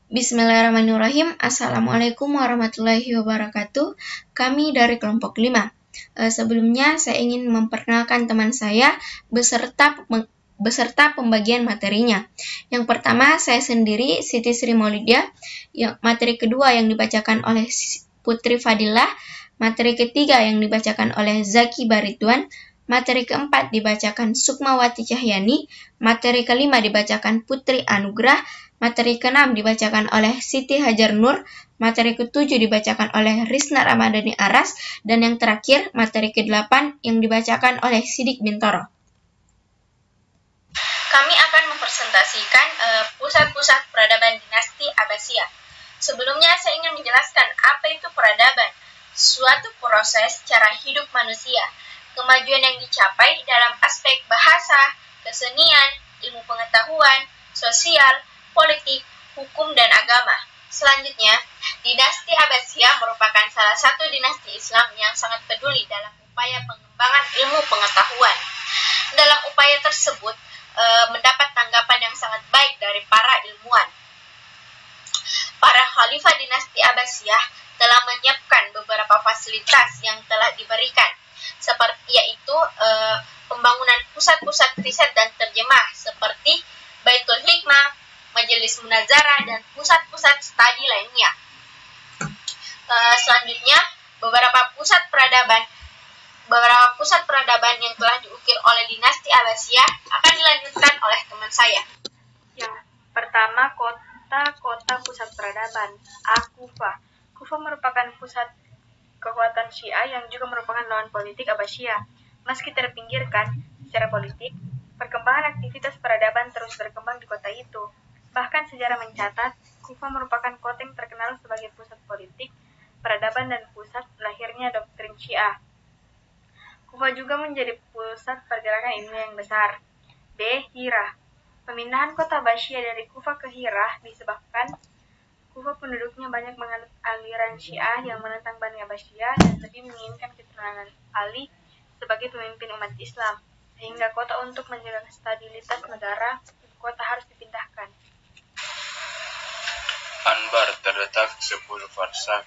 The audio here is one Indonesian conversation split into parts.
Bismillahirrahmanirrahim. Assalamualaikum warahmatullahi wabarakatuh. Kami dari kelompok 5. Sebelumnya saya ingin memperkenalkan teman saya beserta pembagian materinya. Yang pertama, saya sendiri, Siti Sri Maulidia. Materi kedua yang dibacakan oleh Putri Fadilah. Materi ketiga yang dibacakan oleh Zaki Baridwan. Materi keempat dibacakan Sukmawati Cahyani. Materi kelima dibacakan Putri Anugrah. Materi keenam dibacakan oleh Siti Hajar Nur. Materi ketujuh dibacakan oleh Risna Ramadhani Aras. Dan yang terakhir, materi ke-8 yang dibacakan oleh Sidik Bintoro. Kami akan mempresentasikan pusat-pusat peradaban dinasti Abbasiyah. Sebelumnya saya ingin menjelaskan apa itu peradaban. Suatu proses cara hidup manusia. Kemajuan yang dicapai dalam aspek bahasa, kesenian, ilmu pengetahuan, sosial, politik, hukum, dan agama. Selanjutnya, dinasti Abbasiyah merupakan salah satu dinasti Islam yang sangat peduli dalam upaya pengembangan ilmu pengetahuan. Dalam upaya tersebut, mendapat tanggapan yang sangat baik dari para ilmuwan. Para khalifah dinasti Abbasiyah telah menyiapkan beberapa fasilitas yang telah diberikan, seperti yaitu pembangunan pusat-pusat riset dan terjemah seperti Baitul Hikmah, Majelis Munazarah, dan pusat-pusat studi lainnya. Selanjutnya, beberapa pusat peradaban yang telah diukir oleh dinasti Abbasiyah akan dilanjutkan oleh teman saya. Yang pertama, kota pusat peradaban, Kufah. Kufah merupakan pusat kekuatan Syiah yang juga merupakan lawan politik Abbasiyah. Meski terpinggirkan secara politik, perkembangan aktivitas peradaban terus berkembang di kota itu. Bahkan sejarah mencatat, Kufah merupakan kota yang terkenal sebagai pusat politik, peradaban, dan pusat lahirnya doktrin Syiah. Kufah juga menjadi pusat pergerakan ilmu yang besar. Hirah. Pemindahan kota Abbasiyah dari Kufah ke Hirah disebabkan Kufah penduduknya banyak menganut aliran Syiah yang menentang Bani Abbasiyah dan lebih menginginkan keturunan Ali sebagai pemimpin umat Islam, sehingga kota untuk menjaga stabilitas negara, kota harus dipindahkan. Anbar terletak 10 farsak.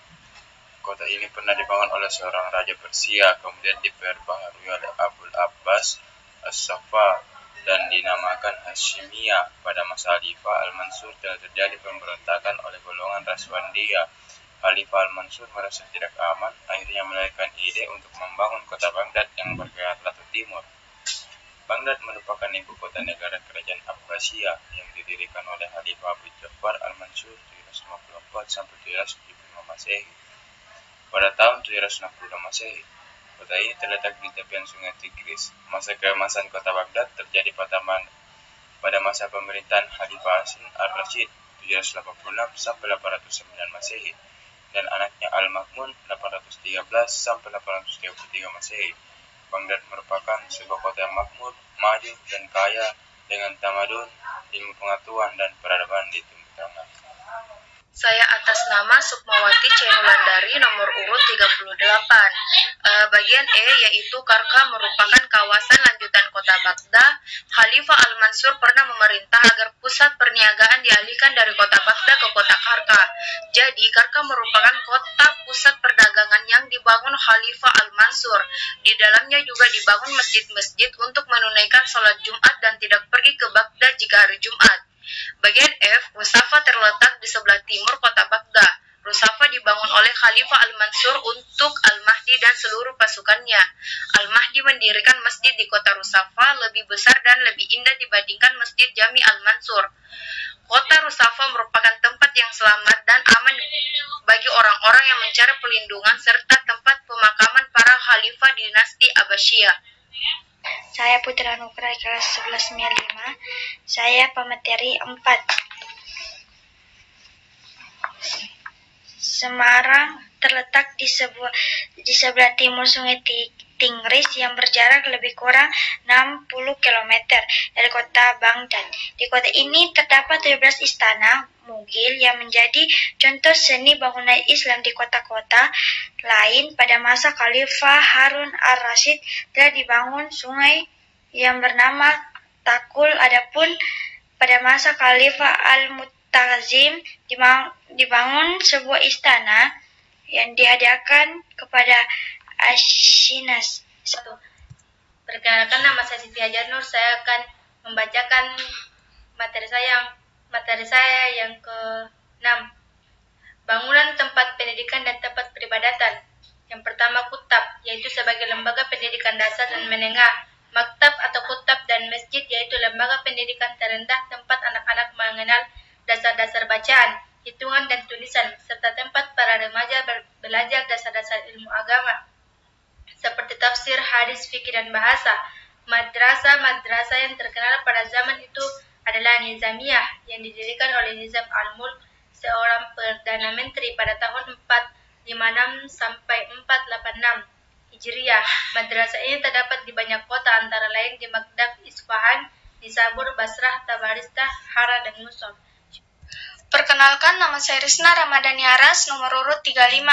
Kota ini pernah dibangun oleh seorang raja Persia, kemudian diperbaharui oleh Abul Abbas As-Safa dan dinamakan Hashimiyah. Pada masa Khalifah Al-Mansur telah terjadi pemberontakan oleh golongan Raswandiyah. Khalifah Al-Mansur merasa tidak aman, akhirnya melahirkan ide untuk membangun kota Baghdad yang bergaya Laut Timur. Baghdad merupakan ibu kota negara kerajaan Abbasiyah yang didirikan oleh Khalifah Abu Ja'far Al-Mansur 754 sampai 775 Masehi. Pada tahun 760 Masehi, kota ini terletak di tepian sungai Tigris. Masa keemasan kota Baghdad terjadi pada masa pemerintahan Khalifah Hasan Ar-Rasyid 786 sampai 809 Masehi dan anaknya Al-Ma'mun 813 sampai 833 Masehi. Baghdad merupakan sebuah kota yang makmur, maju, dan kaya dengan tamadun, ilmu pengetahuan, dan peradaban di Timur Tengah. Saya atas nama Sukmawati Cahyani nomor urut 38. Bagian E yaitu Karka merupakan kawasan lanjutan kota Baghdad. Khalifah Al-Mansur pernah memerintah agar pusat perniagaan dialihkan dari kota Baghdad ke kota Karka. Jadi Karka merupakan kota pusat perdagangan yang dibangun Khalifah Al-Mansur. Di dalamnya juga dibangun masjid-masjid untuk menunaikan sholat Jumat dan tidak pergi ke Baghdad jika hari Jumat. Bagian F, Rusafa terletak di sebelah timur kota Baghdad. Rusafa dibangun oleh Khalifah Al-Mansur untuk Al-Mahdi dan seluruh pasukannya. Al-Mahdi mendirikan masjid di kota Rusafa lebih besar dan lebih indah dibandingkan Masjid Jami Al-Mansur. Kota Rusafa merupakan tempat yang selamat dan aman bagi orang-orang yang mencari perlindungan serta tempat pemakaman para khalifah dinasti Abbasiyah. Saya Putri Anugrah kelas 11 5. Saya pemateri 4. Semarang terletak di sebelah timur Sungai Tigris yang berjarak lebih kurang 60 km dari kota Baghdad. Di kota ini terdapat 17 istana Mughil yang menjadi contoh seni bangunan Islam di kota-kota lain. Pada masa Khalifah Harun Ar-Rasyid telah dibangun sungai yang bernama Takul. Adapun pada masa Khalifah Al-Mu'tasim Ta'zim dibangun sebuah istana yang dihadiahkan kepada Ashinas. Perkenalkan, nama saya Siti Hajar Nur. Saya akan membacakan materi saya yang ke-6. Bangunan tempat pendidikan dan tempat peribadatan. Yang pertama, kutab, yaitu sebagai lembaga pendidikan dasar dan menengah. Maktab atau kutab dan masjid, yaitu lembaga pendidikan terendah tempat anak-anak mengenal dasar-dasar bacaan, hitungan dan tulisan, serta tempat para remaja belajar dasar-dasar ilmu agama, seperti tafsir, hadis, fikih, dan bahasa. Madrasah yang terkenal pada zaman itu adalah Nizamiyah, yang didirikan oleh Nizam al-Mulk, seorang Perdana Menteri pada tahun 456 sampai 486 Hijriah. Madrasah ini terdapat di banyak kota, antara lain di Baghdad, Isfahan, Nisabur, Basrah, Tabaristah, Hara, dan Mosul. Perkenalkan, nama saya Risna Ramadhani Aras, nomor urut 35.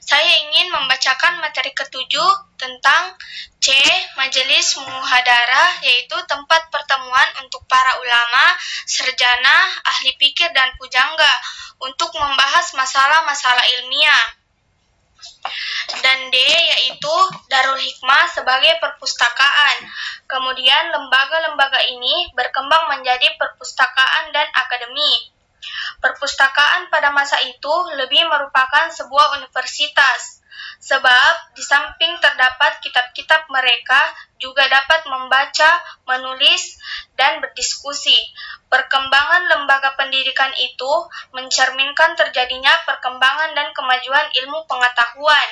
Saya ingin membacakan materi ke-7 tentang C. Majelis Muhadarah, yaitu tempat pertemuan untuk para ulama, sarjana, ahli pikir, dan pujangga untuk membahas masalah-masalah ilmiah. Dan D, yaitu Darul Hikmah sebagai perpustakaan. Kemudian lembaga-lembaga ini berkembang menjadi perpustakaan dan akademi. Perpustakaan pada masa itu lebih merupakan sebuah universitas, sebab di samping terdapat kitab-kitab, mereka juga dapat membaca, menulis, dan berdiskusi. Perkembangan lembaga pendidikan itu mencerminkan terjadinya perkembangan dan kemajuan ilmu pengetahuan.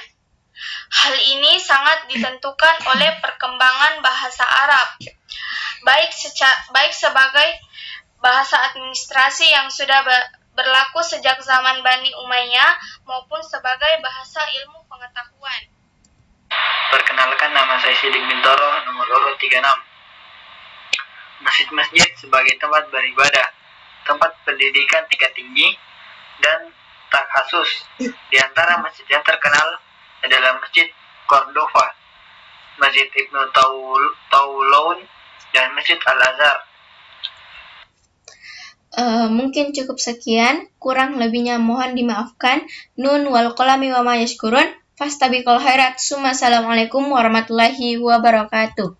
Hal ini sangat ditentukan oleh perkembangan bahasa Arab, baik sebagai bahasa administrasi yang sudah berlaku sejak zaman Bani Umayyah maupun sebagai bahasa ilmu pengetahuan. Perkenalkan, nama saya Sidik Bintoro, nomor urut 36. Masjid-masjid sebagai tempat beribadah, tempat pendidikan tingkat tinggi, dan takhasus. Di antara masjid yang terkenal adalah Masjid Cordova, Masjid Ibnu Taulun, dan Masjid Al-Azhar. Mungkin cukup sekian, kurang lebihnya mohon dimaafkan. Nun wal qalami wa ma yashkurun. Fastabiqul khairat. Assalamualaikum warahmatullahi wabarakatuh.